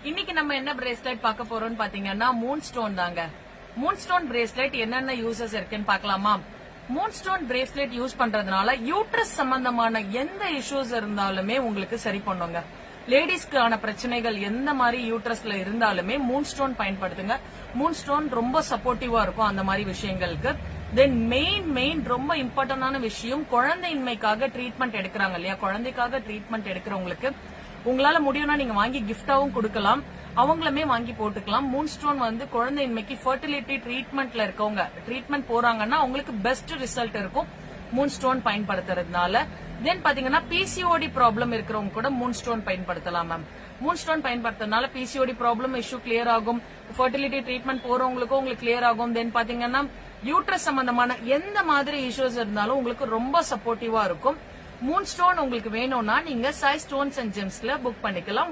இன்னைக்கு நம்ம என்ன பிரேஸ்லெட் பார்க்க போறோம்னு பாத்தீங்கன்னா மூன் ஸ்டோன் தாங்க. மூன் ஸ்டோன் பிரேஸ்லெட் என்னென்ன யூசஸ் இருக்குன்னு பார்க்கலாமா? மூன் ஸ்டோன் பிரேஸ்லெட் யூஸ் பண்றதுனால யூட்ரஸ் சம்பந்தமான எந்த இஷ்யூஸ் இருந்தாலுமே உங்களுக்கு சரி பண்ணுங்க. லேடிஸ்க்கான பிரச்சனைகள் எந்த மாதிரி யூட்ரஸ்ல இருந்தாலுமே மூன் ஸ்டோன் பயன்படுத்துங்க. மூன் ஸ்டோன் ரொம்ப சப்போர்ட்டிவா இருக்கும் அந்த மாதிரி விஷயங்களுக்கு. தென் மெயின் ரொம்ப இம்பார்ட்டன்டான விஷயம், குழந்தையின்மைக்காக ட்ரீட்மெண்ட் எடுக்கிறாங்க இல்லையா, குழந்தைக்காக ட்ரீட்மெண்ட் எடுக்கிறவங்களுக்கு உங்களால முடியும்னா நீங்க வாங்கி கிஃப்டாவும் கொடுக்கலாம், அவங்களுமே வாங்கி போட்டுக்கலாம். மூன் ஸ்டோன் குழந்தையின்மைக்கு ஃபர்டிலிட்டி ட்ரீட்மெண்ட்ல இருக்கவங்க ட்ரீட்மெண்ட் போறாங்கன்னா அவங்களுக்கு பெஸ்ட் ரிசல்ட் இருக்கும் மூன் ஸ்டோன் பயன்படுத்துறதுனால. தென் பாத்தீங்கன்னா பிசிஓடி ப்ராப்ளம் இருக்கிறவங்க கூட மூன் ஸ்டோன் பயன்படுத்தலாம் மேம். மூன் ஸ்டோன் பயன்படுத்துறதுனால பிசிஓடி ப்ராப்ளம் இஷ்யூ கிளியர் ஆகும், ஃபர்டிலிட்டி ட்ரீட்மெண்ட் போறவங்களுக்கும் உங்களுக்கு கிளியர் ஆகும். தென் பாத்தீங்கன்னா யூட்ரஸ் சம்பந்தமான எந்த மாதிரி இஷ்யூஸ் இருந்தாலும் உங்களுக்கு ரொம்ப சப்போர்ட்டிவா இருக்கும். மூன் ஸ்டோன் உங்களுக்கு வேணும்னா நீங்க சாய் ஸ்டோன்ஸ் அண்ட் ஜெம்ஸ்ல புக் பண்ணிக்கலாம்.